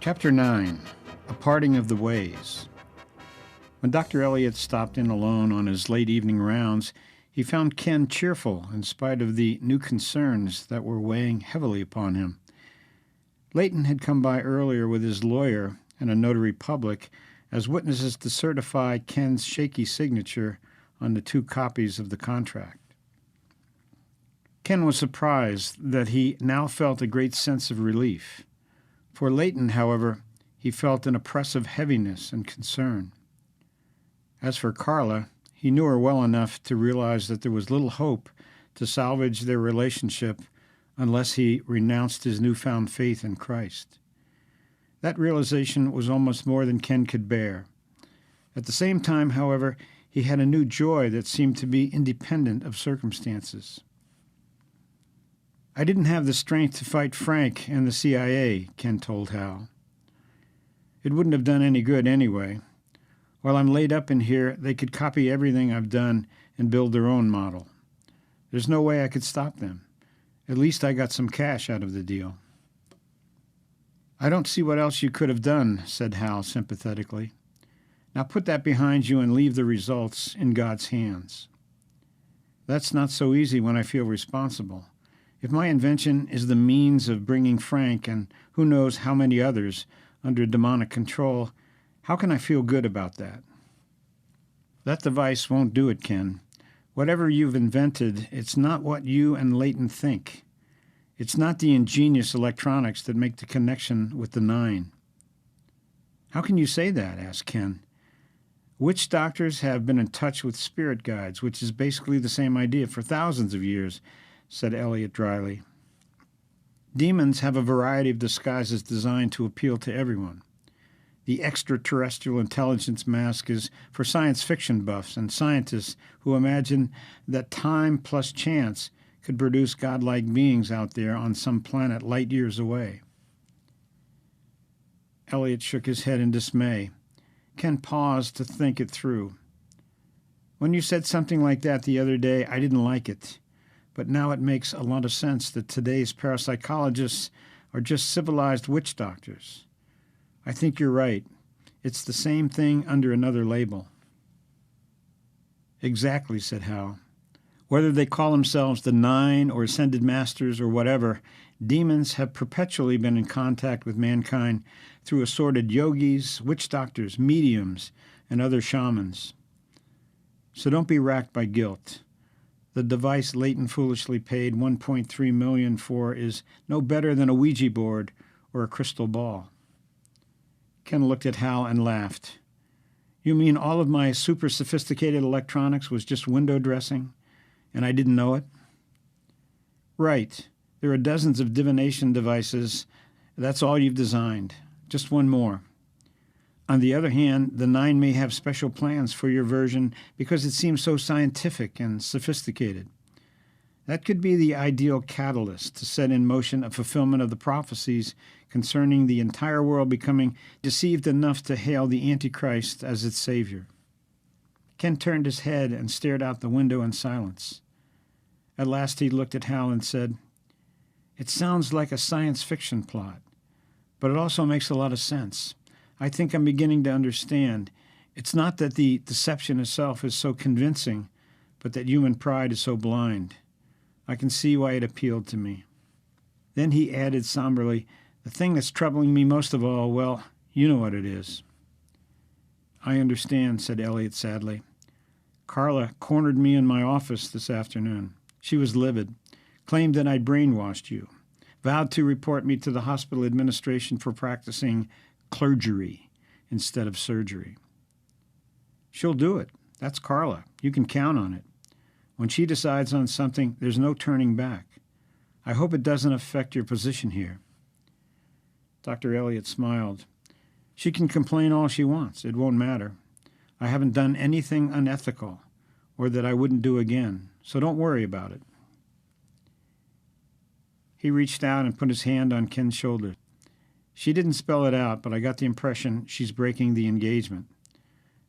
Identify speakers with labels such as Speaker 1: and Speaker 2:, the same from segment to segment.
Speaker 1: Chapter 9, A Parting of the Ways. When Dr. Elliott stopped in alone on his late evening rounds, he found Ken cheerful in spite of the new concerns that were weighing heavily upon him. Leighton had come by earlier with his lawyer and a notary public as witnesses to certify Ken's shaky signature on the 2 copies of the contract. Ken was surprised that he now felt a great sense of relief. For Leighton, however, he felt an oppressive heaviness and concern. As for Carla, he knew her well enough to realize that there was little hope to salvage their relationship unless he renounced his newfound faith in Christ. That realization was almost more than Ken could bear. At the same time, however, he had a new joy that seemed to be independent of circumstances. "I didn't have the strength to fight Frank and the CIA," Ken told Hal. "It wouldn't have done any good anyway. While I'm laid up in here, they could copy everything I've done and build their own model. There's no way I could stop them. At least I got some cash out of the deal." "I don't see what else you could have done," said Hal sympathetically. "Now put that behind you and leave the results in God's hands." "That's not so easy when I feel responsible. If my invention is the means of bringing Frank and who knows how many others under demonic control, how can I feel good about that?" "That device won't do it, Ken. Whatever you've invented, it's not what you and Leighton think. It's not the ingenious electronics that make the connection with the 9. "How can you say that?" asked Ken. "Witch doctors have been in touch with spirit guides, which is basically the same idea, for thousands of years," said Elliott dryly. "Demons have a variety of disguises designed to appeal to everyone. The extraterrestrial intelligence mask is for science fiction buffs and scientists who imagine that time plus chance could produce godlike beings out there on some planet light years away." Elliott shook his head in dismay. Ken paused to think it through. "When you said something like that the other day, I didn't like it. But now it makes a lot of sense that today's parapsychologists are just civilized witch doctors. I think you're right. It's the same thing under another label." "Exactly," said Hal. "Whether they call themselves the 9 or ascended masters or whatever, demons have perpetually been in contact with mankind through assorted yogis, witch doctors, mediums, and other shamans. So don't be racked by guilt. The device Leighton foolishly paid $1.3 million for is no better than a Ouija board or a crystal ball." Ken looked at Hal and laughed. "You mean all of my super sophisticated electronics was just window dressing, and I didn't know it?" "Right. There are dozens of divination devices. That's all you've designed. Just one more. On the other hand, the 9 may have special plans for your version because it seems so scientific and sophisticated. That could be the ideal catalyst to set in motion a fulfillment of the prophecies concerning the entire world becoming deceived enough to hail the Antichrist as its savior." Ken turned his head and stared out the window in silence. At last he looked at Hal and said, "It sounds like a science fiction plot, but it also makes a lot of sense. I think I'm beginning to understand. It's not that the deception itself is so convincing, but that human pride is so blind. I can see why it appealed to me." Then he added somberly, "The thing that's troubling me most of all, well, you know what it is." "I understand," said Elliott sadly. "Carla cornered me in my office this afternoon. She was livid, claimed that I'd brainwashed you, vowed to report me to the hospital administration for practicing clergery instead of surgery." "She'll do it. That's Carla. You can count on it. When she decides on something, there's no turning back. I hope it doesn't affect your position here." Dr. Elliott smiled. "She can complain all she wants. It won't matter. I haven't done anything unethical or that I wouldn't do again, so don't worry about it." He reached out and put his hand on Ken's shoulder. "She didn't spell it out, but I got the impression she's breaking the engagement.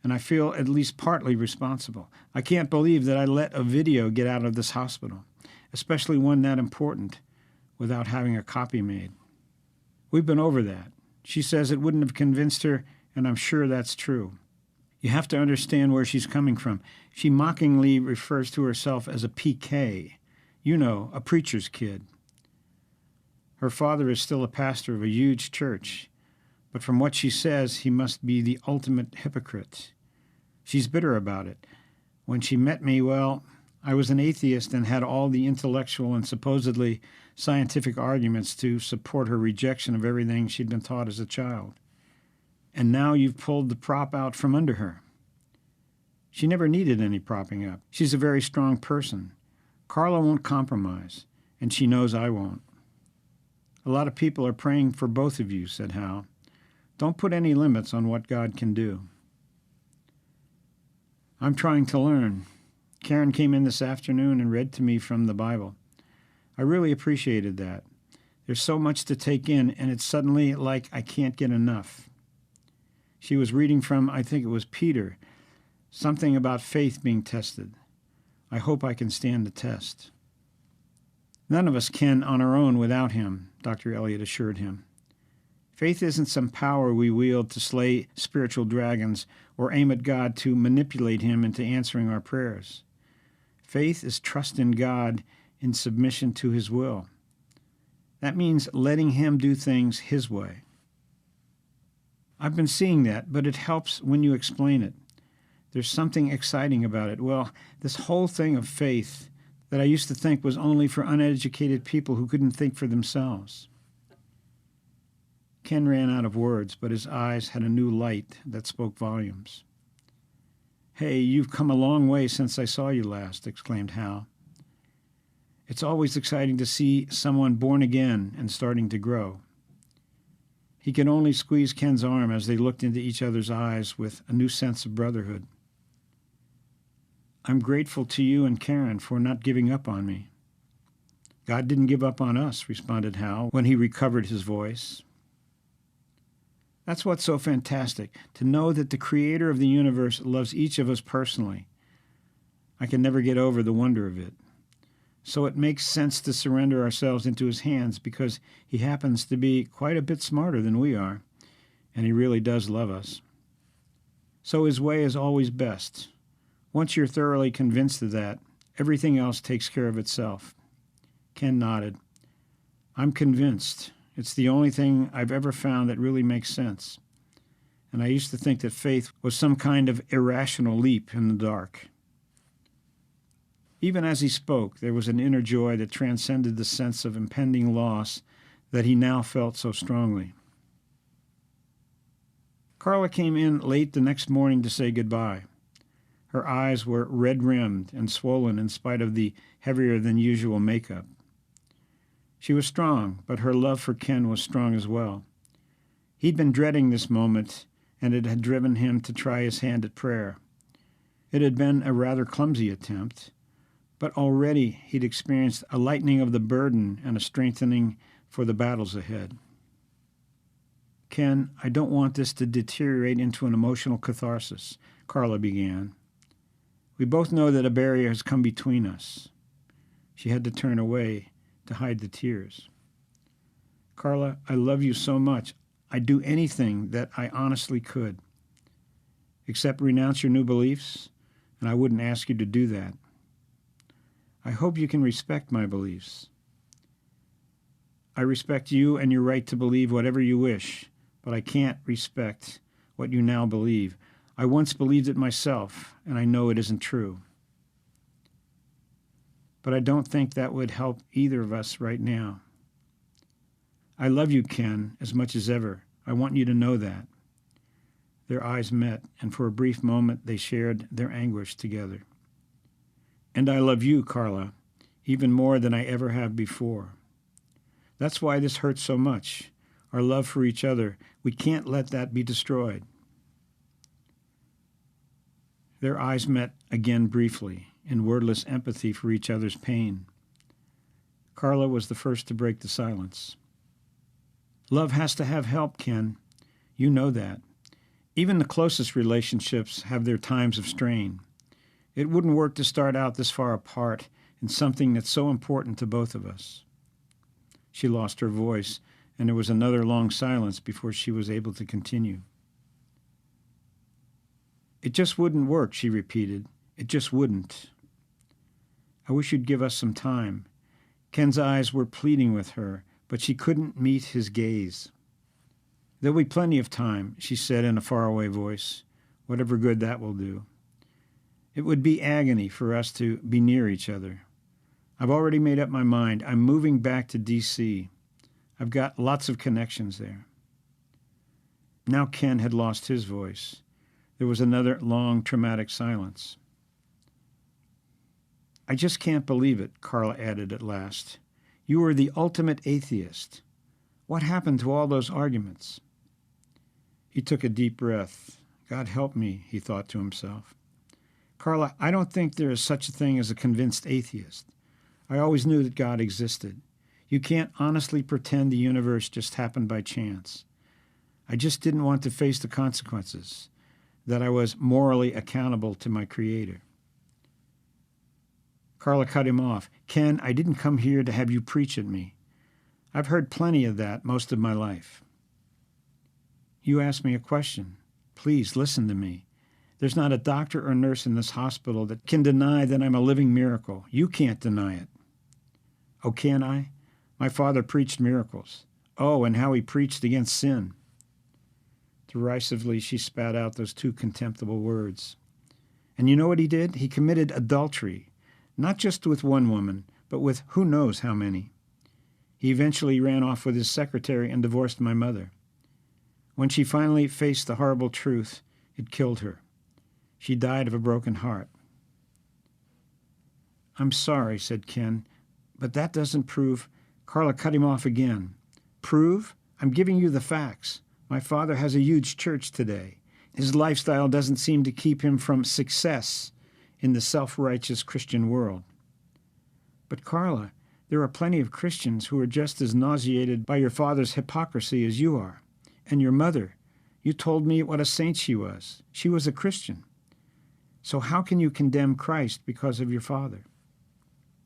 Speaker 1: And I feel at least partly responsible. I can't believe that I let a video get out of this hospital, especially one that important, without having a copy made. We've been over that. She says it wouldn't have convinced her, and I'm sure that's true. You have to understand where she's coming from. She mockingly refers to herself as a PK. You know, a preacher's kid. Her father is still a pastor of a huge church, but from what she says, he must be the ultimate hypocrite. She's bitter about it. When she met me, well, I was an atheist and had all the intellectual and supposedly scientific arguments to support her rejection of everything she'd been taught as a child. And now you've pulled the prop out from under her. She never needed any propping up. She's a very strong person. Carla won't compromise, and she knows I won't. A lot of people are praying for both of you, said Hal. Don't put any limits on what God can do. I'm trying to learn. Karen came in this afternoon and read to me from the Bible. I really appreciated that. There's so much to take in, and it's suddenly like I can't get enough. She was reading from, I think it was Peter, something about faith being tested. I hope I can stand the test. None of us can on our own without him, Dr. Elliott assured him. Faith isn't some power we wield to slay spiritual dragons or aim at God to manipulate him into answering our prayers. Faith is trust in God in submission to his will. That means letting him do things his way. I've been seeing that, but it helps when you explain it. There's something exciting about it. Well, this whole thing of faith that I used to think was only for uneducated people who couldn't think for themselves. Ken ran out of words, but his eyes had a new light that spoke volumes. Hey, you've come a long way since I saw you last, exclaimed Hal. It's always exciting to see someone born again and starting to grow. He could only squeeze Ken's arm as they looked into each other's eyes with a new sense of brotherhood. I'm grateful to you and Karen for not giving up on me. God didn't give up on us, responded Hal when he recovered his voice. That's what's so fantastic, to know that the Creator of the universe loves each of us personally. I can never get over the wonder of it. So it makes sense to surrender ourselves into his hands because he happens to be quite a bit smarter than we are, and he really does love us. So his way is always best. Once you're thoroughly convinced of that, everything else takes care of itself. Ken nodded. I'm convinced. It's the only thing I've ever found that really makes sense. And I used to think that faith was some kind of irrational leap in the dark. Even as he spoke, there was an inner joy that transcended the sense of impending loss that he now felt so strongly. Carla came in late the next morning to say goodbye. Her eyes were red-rimmed and swollen in spite of the heavier-than-usual makeup. She was strong, but her love for Ken was strong as well. He'd been dreading this moment, and it had driven him to try his hand at prayer. It had been a rather clumsy attempt, but already he'd experienced a lightening of the burden and a strengthening for the battles ahead. Ken, I don't want this to deteriorate into an emotional catharsis, Carla began. We both know that a barrier has come between us. She had to turn away to hide the tears. Carla, I love you so much. I'd do anything that I honestly could. Except renounce your new beliefs, and I wouldn't ask you to do that. I hope you can respect my beliefs. I respect you and your right to believe whatever you wish, but I can't respect what you now believe. I once believed it myself, and I know it isn't true. But I don't think that would help either of us right now. I love you, Ken, as much as ever. I want you to know that. Their eyes met, and for a brief moment they shared their anguish together. And I love you, Carla, even more than I ever have before. That's why this hurts so much. Our love for each other, we can't let that be destroyed. Their eyes met again briefly, in wordless empathy for each other's pain. Carla was the first to break the silence. Love has to have help, Ken. You know that. Even the closest relationships have their times of strain. It wouldn't work to start out this far apart in something that's so important to both of us. She lost her voice and there was another long silence before she was able to continue. "It just wouldn't work," she repeated. "It just wouldn't. I wish you'd give us some time." Ken's eyes were pleading with her, but she couldn't meet his gaze. "There'll be plenty of time," she said in a faraway voice, "whatever good that will do. It would be agony for us to be near each other. I've already made up my mind. I'm moving back to D.C. I've got lots of connections there." Now Ken had lost his voice. There was another long, traumatic silence. "I just can't believe it," Carla added at last. "You were the ultimate atheist. What happened to all those arguments?" He took a deep breath. "God help me," he thought to himself. "Carla, I don't think there is such a thing as a convinced atheist. I always knew that God existed. You can't honestly pretend the universe just happened by chance. I just didn't want to face the consequences, that I was morally accountable to my Creator." Carla cut him off. "Ken, I didn't come here to have you preach at me. I've heard plenty of that most of my life. You asked me a question. Please listen to me. There's not a doctor or nurse in this hospital that can deny that I'm a living miracle. You can't deny it." "Oh, can I? My father preached miracles. Oh, and how he preached against sin." Derisively, she spat out those two contemptible words. "And you know what he did? He committed adultery, not just with one woman, but with who knows how many. He eventually ran off with his secretary and divorced my mother. When she finally faced the horrible truth, it killed her. She died of a broken heart." "I'm sorry," said Ken, "but that doesn't prove—" Carla cut him off again. "Prove? I'm giving you the facts. My father has a huge church today. His lifestyle doesn't seem to keep him from success in the self-righteous Christian world." "But Carla, there are plenty of Christians who are just as nauseated by your father's hypocrisy as you are. And your mother, you told me what a saint she was. She was a Christian. So how can you condemn Christ because of your father?"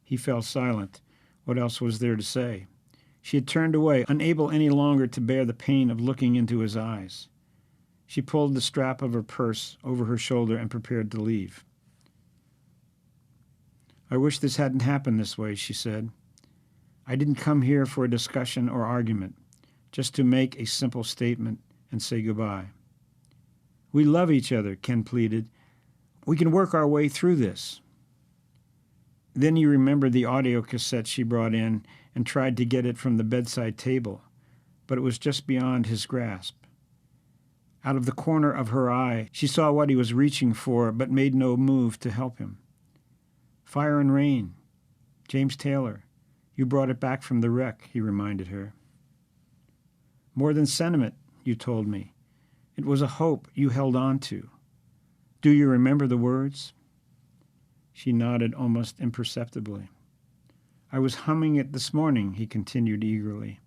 Speaker 1: He fell silent. What else was there to say? She had turned away, unable any longer to bear the pain of looking into his eyes. She pulled the strap of her purse over her shoulder and prepared to leave. "I wish this hadn't happened this way," she said. "I didn't come here for a discussion or argument, just to make a simple statement and say goodbye." "We love each other," Ken pleaded. "We can work our way through this." Then he remembered the audio cassette she brought in and tried to get it from the bedside table, but it was just beyond his grasp. Out of the corner of her eye, she saw what he was reaching for, but made no move to help him. "Fire and Rain, James Taylor. You brought it back from the wreck," he reminded her. "More than sentiment, you told me. It was a hope you held on to. Do you remember the words?" She nodded almost imperceptibly. "I was humming it this morning," he continued eagerly,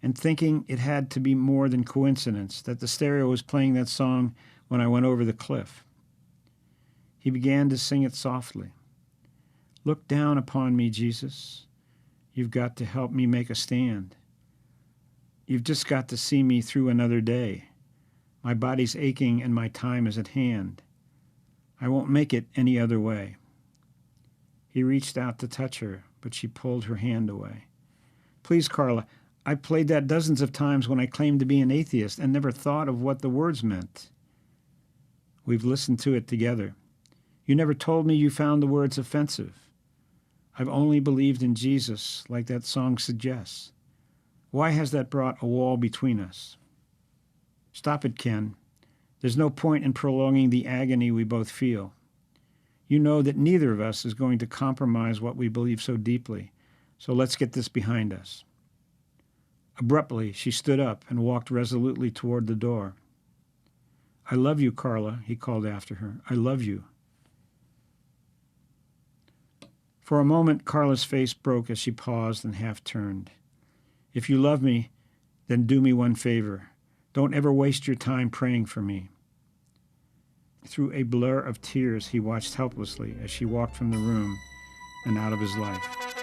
Speaker 1: "and thinking it had to be more than coincidence that the stereo was playing that song when I went over the cliff." He began to sing it softly. "Look down upon me, Jesus. You've got to help me make a stand. You've just got to see me through another day. My body's aching and my time is at hand. I won't make it any other way." He reached out to touch her, but she pulled her hand away. "Please, Carla, I played that dozens of times when I claimed to be an atheist and never thought of what the words meant. We've listened to it together. You never told me you found the words offensive. I've only believed in Jesus, like that song suggests. Why has that brought a wall between us?" "Stop it, Ken. There's no point in prolonging the agony we both feel. You know that neither of us is going to compromise what we believe so deeply, so let's get this behind us." Abruptly, she stood up and walked resolutely toward the door. "I love you, Carla," he called after her. "I love you." For a moment, Carla's face broke as she paused and half turned. "If you love me, then do me one favor. Don't ever waste your time praying for me." Through a blur of tears, he watched helplessly as she walked from the room and out of his life.